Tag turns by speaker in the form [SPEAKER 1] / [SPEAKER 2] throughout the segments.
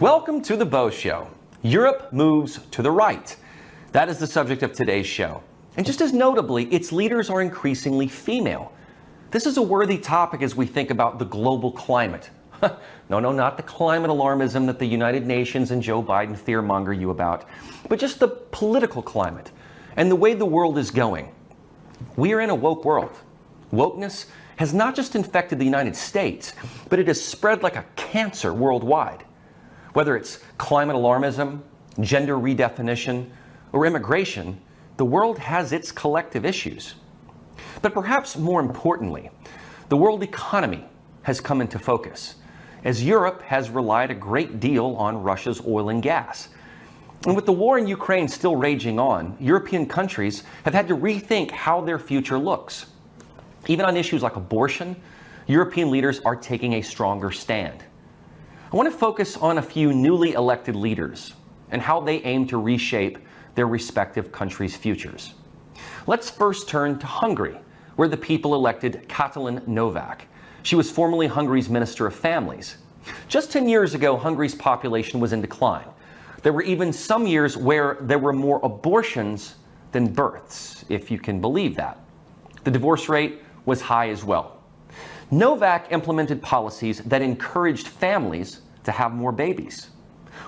[SPEAKER 1] Welcome to the Bo Show. Europe moves to the right. That is the subject of today's show. And just as notably, its leaders are increasingly female. This is a worthy topic as we think about the global climate. No, not the climate alarmism that the United Nations and Joe Biden fearmonger you about, but just the political climate and the way the world is going. We are in a woke world. Wokeness has not just infected the United States, but it has spread like a cancer worldwide. Whether it's climate alarmism, gender redefinition, or immigration, the world has its collective issues. But perhaps more importantly, the world economy has come into focus, as Europe has relied a great deal on Russia's oil and gas. And with the war in Ukraine still raging on, European countries have had to rethink how their future looks. Even on issues like abortion, European leaders are taking a stronger stand. I want to focus on a few newly elected leaders and how they aim to reshape their respective countries' futures. Let's first turn to Hungary, where the people elected Katalin Novák. She was formerly Hungary's Minister of Families. Just 10 years ago, Hungary's population was in decline. There were even some years where there were more abortions than births, if you can believe that. The divorce rate was high as well. Novak implemented policies that encouraged families to have more babies.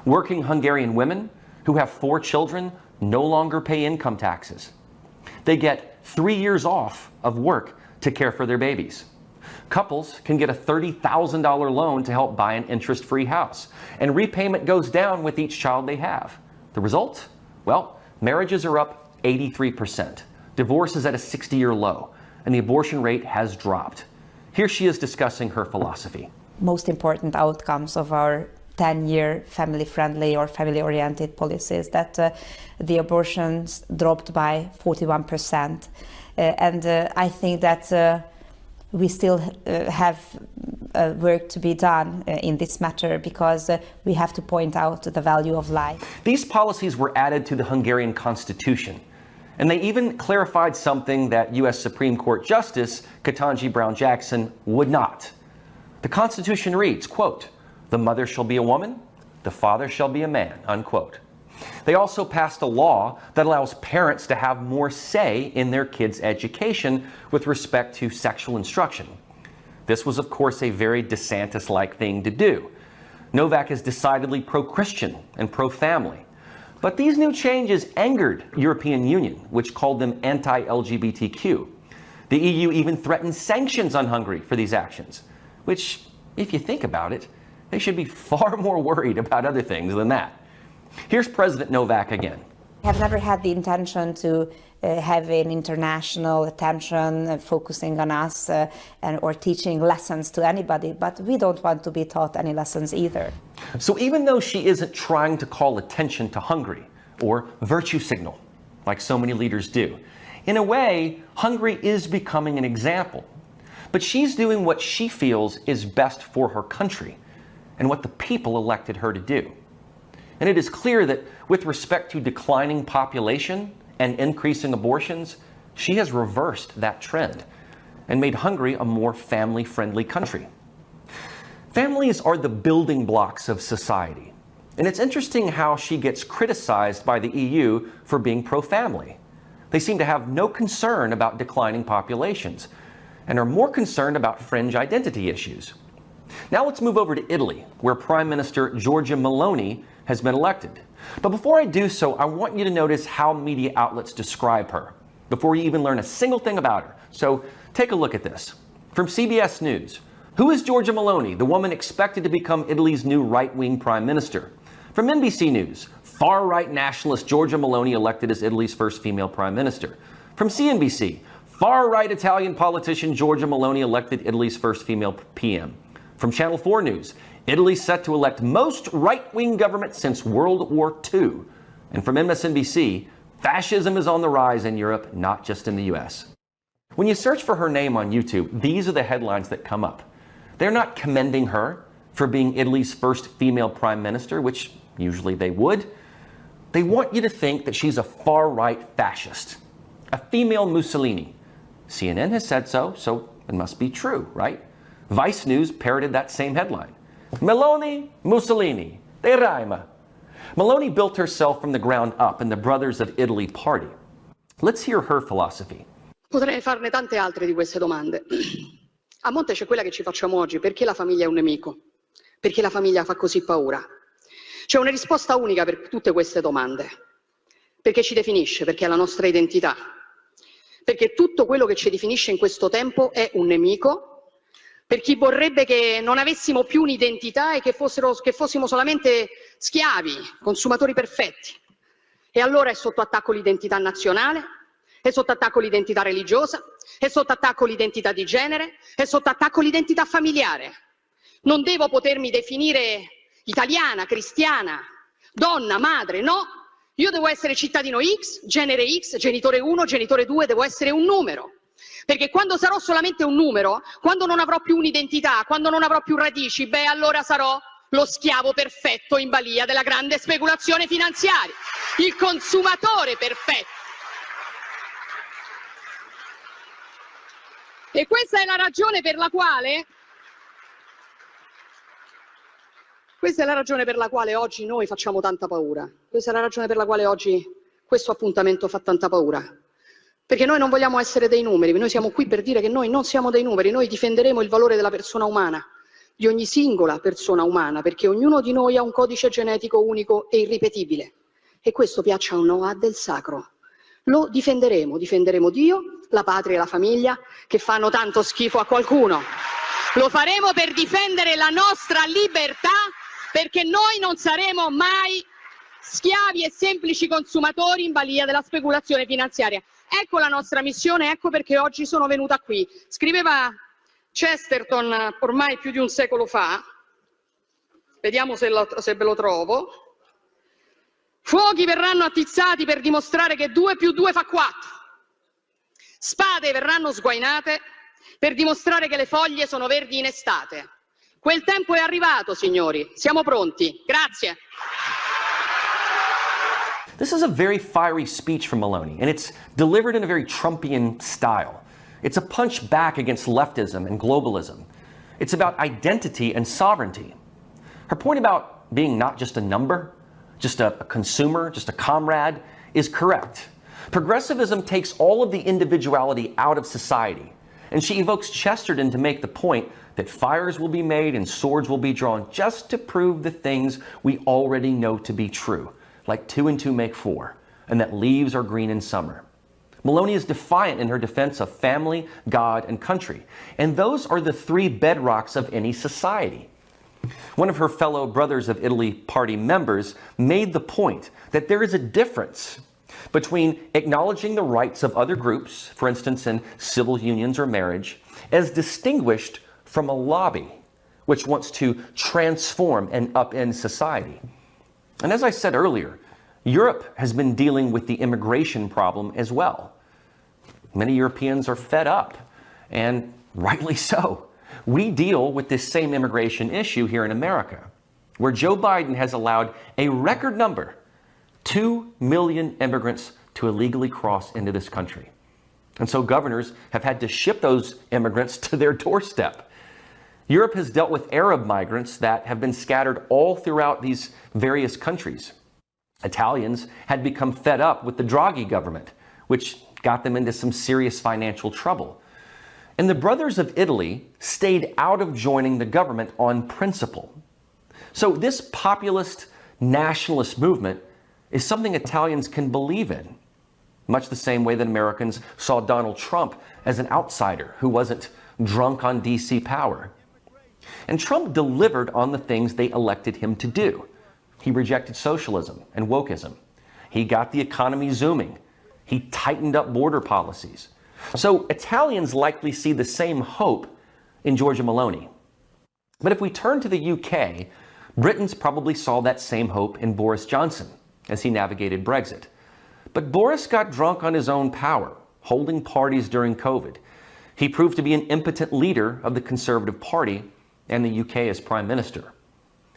[SPEAKER 1] Working Hungarian women who have 4 children no longer pay income taxes. They get 3 years off of work to care for their babies. Couples can get a $30,000 loan to help buy an interest-free house, and repayment goes down with each child they have. The result? Well, marriages are up 83%. Divorce is at a 60-year low, and the abortion rate has dropped. Here she is discussing her philosophy.
[SPEAKER 2] Most important outcomes of our 10-year family-friendly or family-oriented policies, that the abortions dropped by 41%. And I think that we still have work to be done in this matter, because we have to point out the value of life.
[SPEAKER 1] These policies were added to the Hungarian constitution, and they even clarified something that U.S. Supreme Court Justice Ketanji Brown Jackson would not. The Constitution reads, quote, "The mother shall be a woman, the father shall be a man," unquote. They also passed a law that allows parents to have more say in their kids' education with respect to sexual instruction. This was, of course, a very DeSantis-like thing to do. Novak is decidedly pro-Christian and pro-family. But these new changes angered European Union, which called them anti-LGBTQ. The EU even threatened sanctions on Hungary for these actions, which, if you think about it, they should be far more worried about other things than that. Here's President Novak again.
[SPEAKER 2] I have never had the intention to have an international attention focusing on us or teaching lessons to anybody, but we don't want to be taught any lessons either.
[SPEAKER 1] So even though she isn't trying to call attention to Hungary or virtue signal, like so many leaders do, in a way, Hungary is becoming an example. But she's doing what she feels is best for her country and what the people elected her to do. And it is clear that with respect to declining population and increasing abortions, she has reversed that trend and made Hungary a more family-friendly country. Families are the building blocks of society. And it's interesting how she gets criticized by the EU for being pro-family. They seem to have no concern about declining populations and are more concerned about fringe identity issues. Now let's move over to Italy, where Prime Minister Giorgia Meloni has been elected. But before I do so, I want you to notice how media outlets describe her, before you even learn a single thing about her. So take a look at this. From CBS News, who is Giorgia Meloni, the woman expected to become Italy's new right-wing prime minister? From NBC News, far-right nationalist Giorgia Meloni elected as Italy's first female prime minister. From CNBC, far-right Italian politician Giorgia Meloni elected Italy's first female PM. From Channel 4 News, Italy set to elect most right-wing government since World War II. And from MSNBC, fascism is on the rise in Europe, not just in the US. When you search for her name on YouTube, these are the headlines that come up. They're not commending her for being Italy's first female prime minister, which usually they would. They want you to think that she's a far-right fascist, a female Mussolini. CNN has said so, so it must be true, right? Vice News parroted that same headline. Meloni, Mussolini, They rhyme. Meloni built herself from the ground up in the Brothers of Italy party. Let's hear her philosophy.
[SPEAKER 3] Potrei farne tante altre di queste domande. A monte c'è quella che ci facciamo oggi: perché la famiglia è un nemico? Perché la famiglia fa così paura? C'è una risposta unica per tutte queste domande: perché ci definisce, perché è la nostra identità, perché tutto quello che ci definisce in questo tempo è un nemico, per chi vorrebbe che non avessimo più un'identità e che fossimo solamente schiavi, consumatori perfetti. E allora è sotto attacco l'identità nazionale, è sotto attacco l'identità religiosa, è sotto attacco l'identità di genere, è sotto attacco l'identità familiare. Non devo potermi definire italiana, cristiana, donna, madre, no. Io devo essere cittadino X, genere X, genitore 1, genitore 2, devo essere un numero. Perché quando sarò solamente un numero, quando non avrò più un'identità, quando non avrò più radici, beh, allora sarò lo schiavo perfetto in balia della grande speculazione finanziaria, il consumatore perfetto. E questa è la ragione per la quale oggi noi facciamo tanta paura. Questa è la ragione per la quale oggi questo appuntamento fa tanta paura. Perché noi non vogliamo essere dei numeri, noi siamo qui per dire che noi non siamo dei numeri, noi difenderemo il valore della persona umana, di ogni singola persona umana, perché ognuno di noi ha un codice genetico unico e irripetibile. E questo, piaccia o no, ha del sacro. Lo difenderemo Dio, la patria e la famiglia, che fanno tanto schifo a qualcuno. Lo faremo per difendere la nostra libertà, perché noi non saremo mai schiavi e semplici consumatori in balia della speculazione finanziaria. Ecco la nostra missione, ecco perché oggi sono venuta qui. Scriveva Chesterton ormai più di un secolo fa, vediamo se ve lo trovo: fuochi verranno attizzati per dimostrare che 2 più 2 fa 4. Spade verranno sguainate per dimostrare che le foglie sono verdi in estate. Quel tempo è arrivato, signori. Siamo pronti. Grazie.
[SPEAKER 1] This is a very fiery speech from Meloni, and it's delivered in a very Trumpian style. It's a punch back against leftism and globalism. It's about identity and sovereignty. Her point about being not just a number, just a consumer, just a comrade, is correct. Progressivism takes all of the individuality out of society, and she evokes Chesterton to make the point that fires will be made and swords will be drawn just to prove the things we already know to be true, like 2 and 2 make 4, and that leaves are green in summer. Meloni is defiant in her defense of family, God, and country, and those are the 3 bedrocks of any society. One of her fellow Brothers of Italy party members made the point that there is a difference between acknowledging the rights of other groups, for instance in civil unions or marriage, as distinguished from a lobby which wants to transform and upend society. And as I said earlier, Europe has been dealing with the immigration problem as well. Many Europeans are fed up, and rightly so. We deal with this same immigration issue here in America, where Joe Biden has allowed a record number, 2 million immigrants, to illegally cross into this country. And so governors have had to ship those immigrants to their doorstep. Europe has dealt with Arab migrants that have been scattered all throughout these various countries. Italians had become fed up with the Draghi government, which got them into some serious financial trouble. And the Brothers of Italy stayed out of joining the government on principle. So this populist nationalist movement is something Italians can believe in, much the same way that Americans saw Donald Trump as an outsider who wasn't drunk on DC power. And Trump delivered on the things they elected him to do. He rejected socialism and wokeism. He got the economy zooming. He tightened up border policies. So Italians likely see the same hope in Giorgia Meloni. But if we turn to the UK, Britons probably saw that same hope in Boris Johnson as he navigated Brexit. But Boris got drunk on his own power, holding parties during COVID. He proved to be an impotent leader of the Conservative Party and the UK as Prime Minister.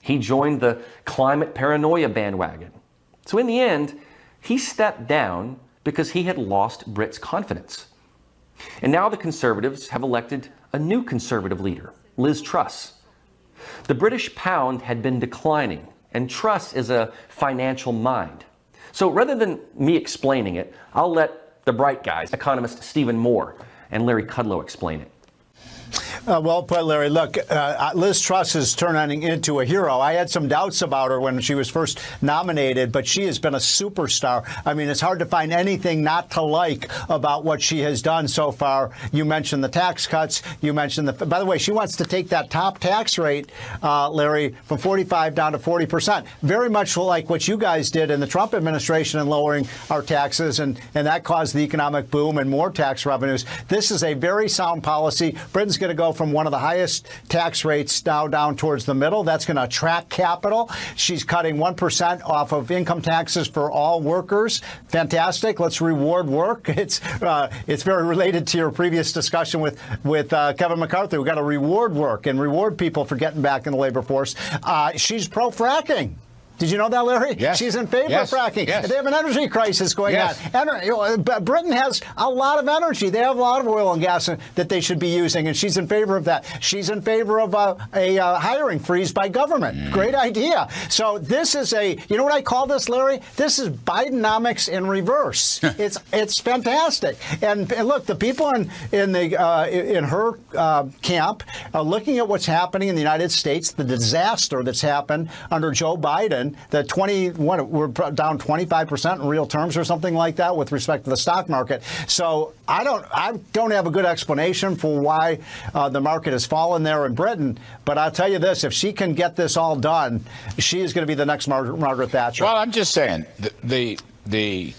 [SPEAKER 1] He joined the climate paranoia bandwagon. So in the end, he stepped down because he had lost Brits' confidence. And now the Conservatives have elected a new Conservative leader, Liz Truss. The British pound had been declining, and Truss is a financial mind. So rather than me explaining it, I'll let the bright guys, economist Stephen Moore and Larry Kudlow, explain it.
[SPEAKER 4] Well put, Larry. Look, Liz Truss is turning into a hero. I had some doubts about her when she was first nominated, but she has been a superstar. I mean, it's hard to find anything not to like about what she has done so far. You mentioned the tax cuts. You mentioned the. By the way, she wants to take that top tax rate, Larry, from 45 down to 40%. Very much like what you guys did in the Trump administration in lowering our taxes, and that caused the economic boom and more tax revenues. This is a very sound policy. Britain's going to go from one of the highest tax rates now down towards the middle. That's going to attract capital. She's cutting 1% off of income taxes for all workers. Fantastic. Let's reward work. It's very related to your previous discussion with Kevin McCarthy. We've got to reward work and reward people for getting back in the labor force. She's pro-fracking. Did you know that, Larry?
[SPEAKER 5] Yes.
[SPEAKER 4] She's in favor of fracking.
[SPEAKER 5] Yes.
[SPEAKER 4] They have an energy crisis going on. Britain has a lot of energy. They have a lot of oil and gas that they should be using, and she's in favor of that. She's in favor of a hiring freeze by government. Great idea. So this is you know what I call this, Larry? This is Bidenomics in reverse. It's fantastic. And look, the people in her camp are looking at what's happening in the United States, the disaster that's happened under Joe Biden. We're down 25% in real terms or something like that with respect to the stock market. So I don't have a good explanation for why the market has fallen there in Britain. But I'll tell you this, if she can get this all done, she is going to be the next Margaret Thatcher.
[SPEAKER 5] Well, I'm just saying, the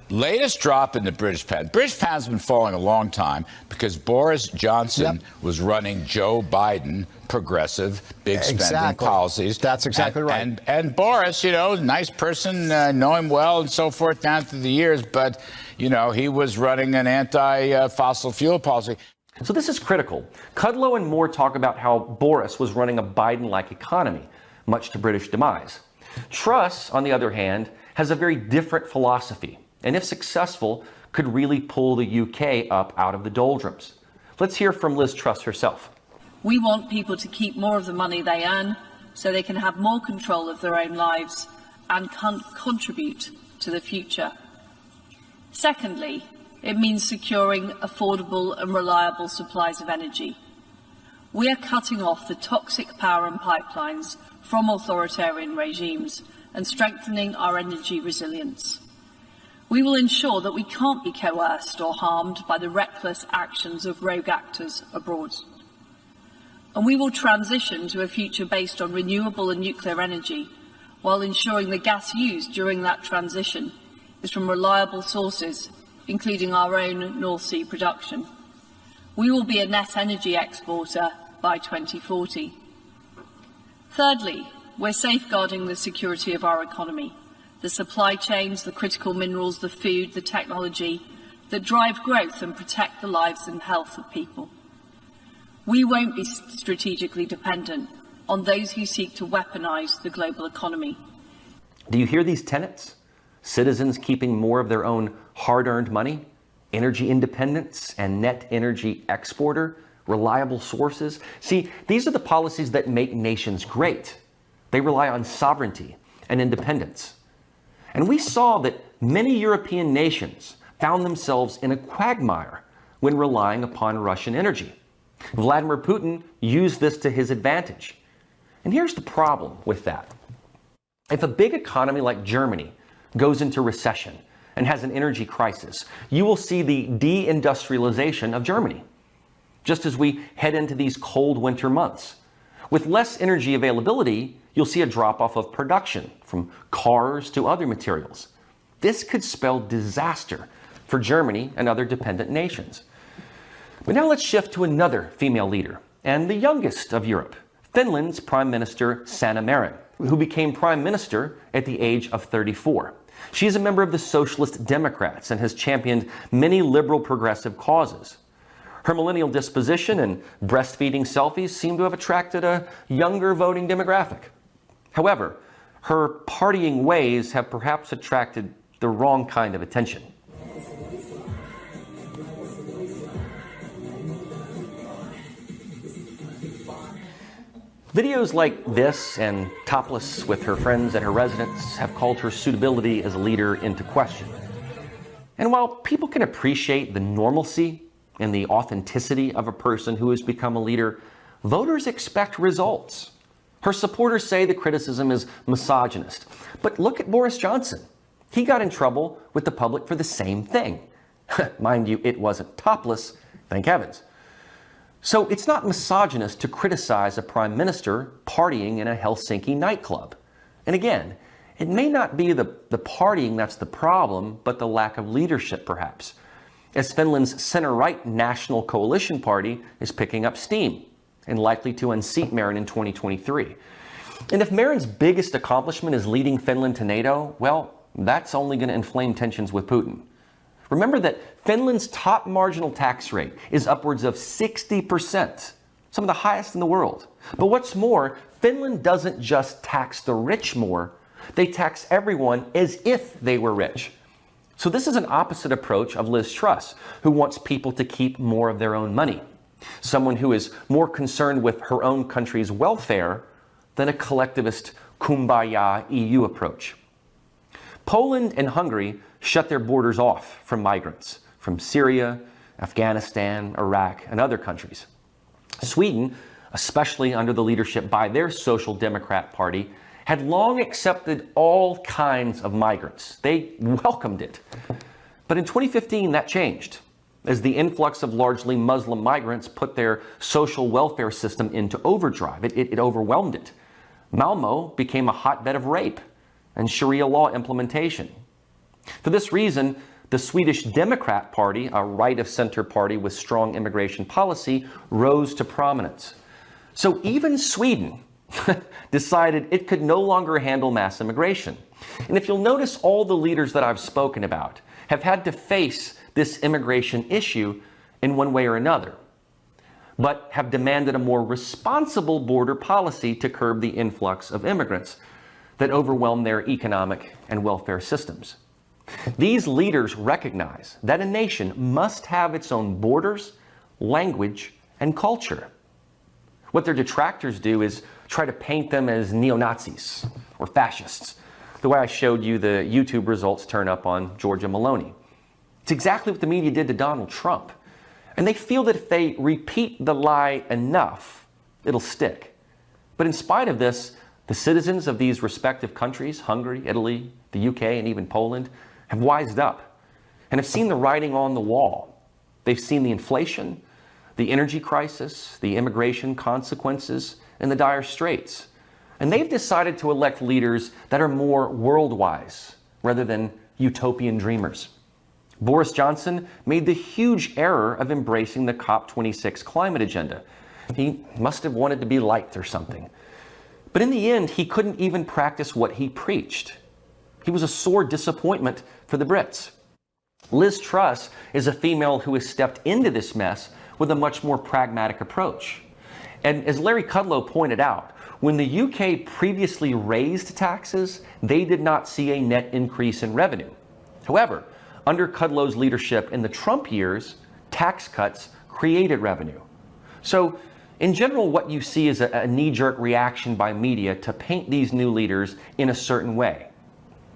[SPEAKER 5] latest drop in the British pound's been falling a long time because Boris Johnson was running Joe Biden progressive, big spending policies.
[SPEAKER 4] That's exactly right.
[SPEAKER 5] And Boris, nice person, know him well and so forth down through the years, but, he was running an anti-fossil fuel policy.
[SPEAKER 1] So this is critical. Kudlow and Moore talk about how Boris was running a Biden-like economy, much to British demise. Truss, on the other hand, has a very different philosophy, and if successful, could really pull the UK up out of the doldrums. Let's hear from Liz Truss herself.
[SPEAKER 6] We want people to keep more of the money they earn so they can have more control of their own lives and contribute to the future. Secondly, it means securing affordable and reliable supplies of energy. We are cutting off the toxic power and pipelines from authoritarian regimes and strengthening our energy resilience. We will ensure that we can't be coerced or harmed by the reckless actions of rogue actors abroad. And we will transition to a future based on renewable and nuclear energy, while ensuring the gas used during that transition is from reliable sources, including our own North Sea production. We will be a net energy exporter by 2040. Thirdly, we're safeguarding the security of our economy, the supply chains, the critical minerals, the food, the technology that drive growth and protect the lives and health of people. We won't be strategically dependent on those who seek to weaponize the global economy.
[SPEAKER 1] Do you hear these tenets? Citizens keeping more of their own hard-earned money, energy independence and net energy exporter, reliable sources. See, these are the policies that make nations great. They rely on sovereignty and independence. And we saw that many European nations found themselves in a quagmire when relying upon Russian energy. Vladimir Putin used this to his advantage. And here's the problem with that. If a big economy like Germany goes into recession and has an energy crisis, you will see the deindustrialization of Germany, just as we head into these cold winter months. With less energy availability, you'll see a drop-off of production from cars to other materials. This could spell disaster for Germany and other dependent nations. But now let's shift to another female leader, and the youngest of Europe, Finland's Prime Minister Sanna Marin, who became Prime Minister at the age of 34. She's a member of the Socialist Democrats and has championed many liberal progressive causes. Her millennial disposition and breastfeeding selfies seem to have attracted a younger voting demographic. However, her partying ways have perhaps attracted the wrong kind of attention. Videos like this and topless with her friends at her residence have called her suitability as a leader into question. And while people can appreciate the normalcy and the authenticity of a person who has become a leader, voters expect results. Her supporters say the criticism is misogynist. But look at Boris Johnson. He got in trouble with the public for the same thing. Mind you, it wasn't topless, thank heavens. So it's not misogynist to criticize a prime minister partying in a Helsinki nightclub. And again, it may not be the partying that's the problem, but the lack of leadership, perhaps, as Finland's center-right National Coalition Party is picking up steam and likely to unseat Marin in 2023. And if Marin's biggest accomplishment is leading Finland to NATO, well, that's only going to inflame tensions with Putin. Remember that Finland's top marginal tax rate is upwards of 60%, some of the highest in the world. But what's more, Finland doesn't just tax the rich more, they tax everyone as if they were rich. So this is an opposite approach of Liz Truss, who wants people to keep more of their own money. Someone who is more concerned with her own country's welfare than a collectivist kumbaya EU approach. Poland and Hungary shut their borders off from migrants from Syria, Afghanistan, Iraq, and other countries. Sweden, especially under the leadership by their Social Democrat Party, had long accepted all kinds of migrants. They welcomed it. But in 2015, that changed, as the influx of largely Muslim migrants put their social welfare system into overdrive. It overwhelmed it. Malmo became a hotbed of rape and Sharia law implementation. For this reason, the Swedish Democrat Party, a right-of-center party with strong immigration policy, rose to prominence. So even Sweden decided it could no longer handle mass immigration. And if you'll notice, all the leaders that I've spoken about have had to face this immigration issue in one way or another, but have demanded a more responsible border policy to curb the influx of immigrants that overwhelm their economic and welfare systems. These leaders recognize that a nation must have its own borders, language, and culture. What their detractors do is try to paint them as neo-Nazis or fascists, the way I showed you the YouTube results turn up on Giorgia Meloni. It's exactly what the media did to Donald Trump. And they feel that if they repeat the lie enough, it'll stick. But in spite of this, the citizens of these respective countries, Hungary, Italy, the UK, and even Poland, have wised up and have seen the writing on the wall. They've seen the inflation, the energy crisis, the immigration consequences, and the dire straits. And they've decided to elect leaders that are more world-wise rather than utopian dreamers. Boris Johnson made the huge error of embracing the COP26 climate agenda. He must have wanted to be liked or something. But in the end, he couldn't even practice what he preached. He was a sore disappointment for the Brits. Liz Truss is a female who has stepped into this mess with a much more pragmatic approach. And as Larry Kudlow pointed out, when the UK previously raised taxes, they did not see a net increase in revenue. However, under Kudlow's leadership in the Trump years, tax cuts created revenue. So, in general, what you see is a knee-jerk reaction by media to paint these new leaders in a certain way.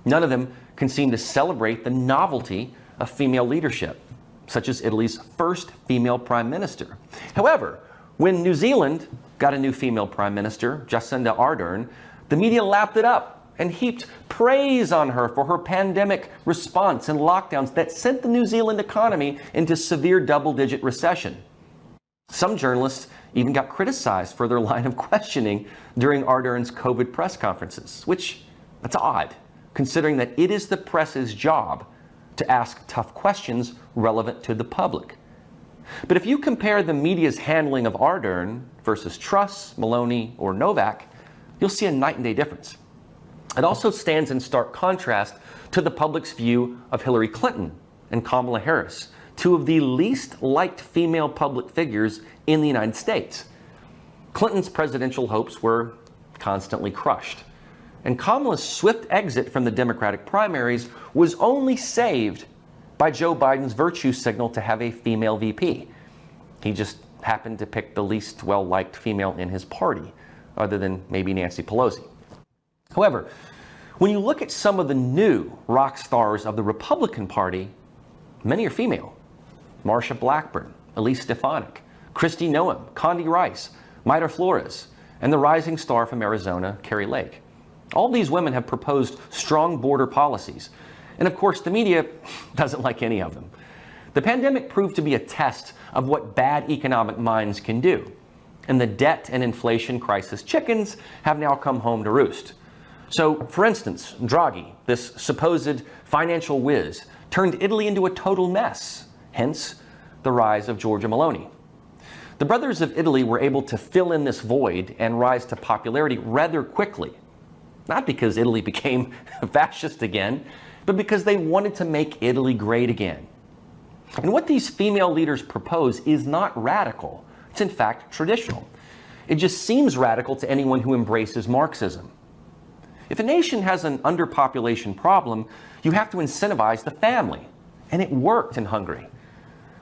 [SPEAKER 1] None of them can seem to celebrate the novelty of female leadership, such as Italy's first female prime minister. However, when New Zealand got a new female prime minister, Jacinda Ardern, the media lapped it up and heaped praise on her for her pandemic response and lockdowns that sent the New Zealand economy into severe double-digit recession. Some journalists even got criticized for their line of questioning during Ardern's COVID press conferences, which, that's odd, considering that it is the press's job to ask tough questions relevant to the public. But if you compare the media's handling of Ardern versus Truss, Meloni, or Novak, you'll see a night and day difference. It also stands in stark contrast to the public's view of Hillary Clinton and Kamala Harris, two of the least liked female public figures in the United States. Clinton's presidential hopes were constantly crushed, and Kamala's swift exit from the Democratic primaries was only saved by Joe Biden's virtue signal to have a female VP. He just happened to pick the least well-liked female in his party, other than maybe Nancy Pelosi. However, when you look at some of the new rock stars of the Republican Party, many are female. Marsha Blackburn, Elise Stefanik, Kristi Noem, Condi Rice, Mayra Flores, and the rising star from Arizona, Kari Lake. All these women have proposed strong border policies. And of course, the media doesn't like any of them. The pandemic proved to be a test of what bad economic minds can do. And the debt and inflation crisis chickens have now come home to roost. So, for instance, Draghi, this supposed financial whiz, turned Italy into a total mess, hence the rise of Giorgia Meloni. The brothers of Italy were able to fill in this void and rise to popularity rather quickly, not because Italy became fascist again, but because they wanted to make Italy great again. And what these female leaders propose is not radical. It's in fact traditional. It just seems radical to anyone who embraces Marxism. If a nation has an underpopulation problem, you have to incentivize the family. And it worked in Hungary.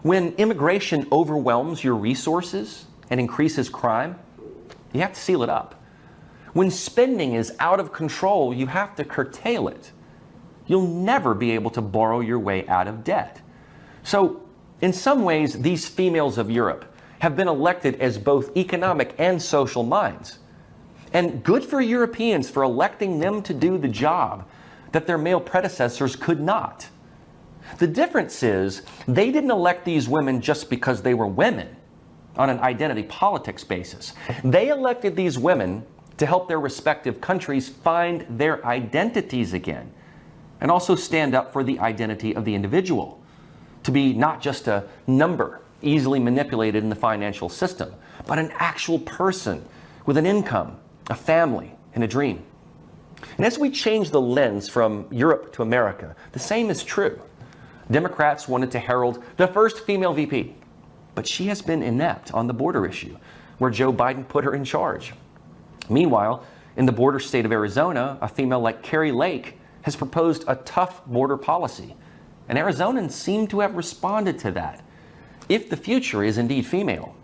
[SPEAKER 1] When immigration overwhelms your resources and increases crime, you have to seal it up. When spending is out of control, you have to curtail it. You'll never be able to borrow your way out of debt. So, in some ways, these females of Europe have been elected as both economic and social minds. And good for Europeans for electing them to do the job that their male predecessors could not. The difference is they didn't elect these women just because they were women on an identity politics basis. They elected these women to help their respective countries find their identities again and also stand up for the identity of the individual, to be not just a number easily manipulated in the financial system, but an actual person with an income, a family, and a dream. And as we change the lens from Europe to America, the same is true. Democrats wanted to herald the first female VP, but she has been inept on the border issue, where Joe Biden put her in charge. Meanwhile, in the border state of Arizona, a female like Kari Lake has proposed a tough border policy, and Arizonans seem to have responded to that. If the future is indeed female,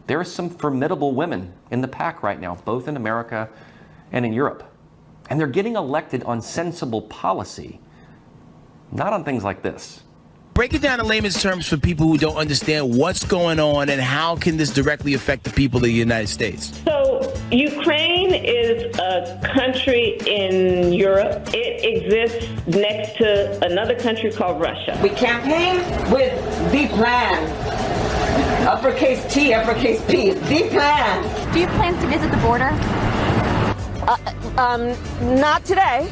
[SPEAKER 1] there are some formidable women in the pack right now, both in America and in Europe. And they're getting elected on sensible policy, not on things like this.
[SPEAKER 7] Break it down in layman's terms for people who don't understand what's going on and how can this directly affect the people of the United States.
[SPEAKER 8] So Ukraine is a country in Europe. It exists next to another country called Russia.
[SPEAKER 9] We campaign with the plan. Uppercase T, uppercase P. The plan.
[SPEAKER 10] Do you plan to visit the border?
[SPEAKER 8] Not today.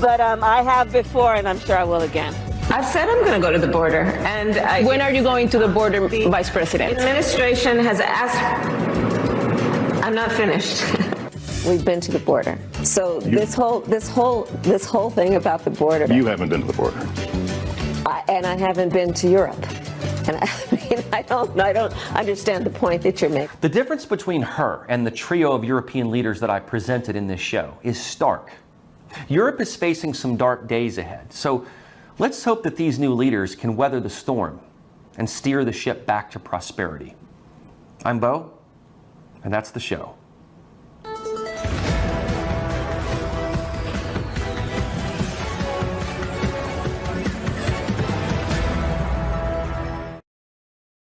[SPEAKER 8] But I have before, and I'm sure I will again.
[SPEAKER 9] I said I'm going to go to the border. And
[SPEAKER 8] When are you going to the border, Vice President?
[SPEAKER 9] The administration has asked. I'm not finished.
[SPEAKER 8] We've been to the border. So this whole thing about the border.
[SPEAKER 11] You haven't been to the border.
[SPEAKER 8] And I haven't been to Europe. And I don't understand the point that you're making.
[SPEAKER 1] The difference between her and the trio of European leaders that I presented in this show is stark. Europe is facing some dark days ahead, so let's hope that these new leaders can weather the storm and steer the ship back to prosperity. I'm Bo, and that's the show.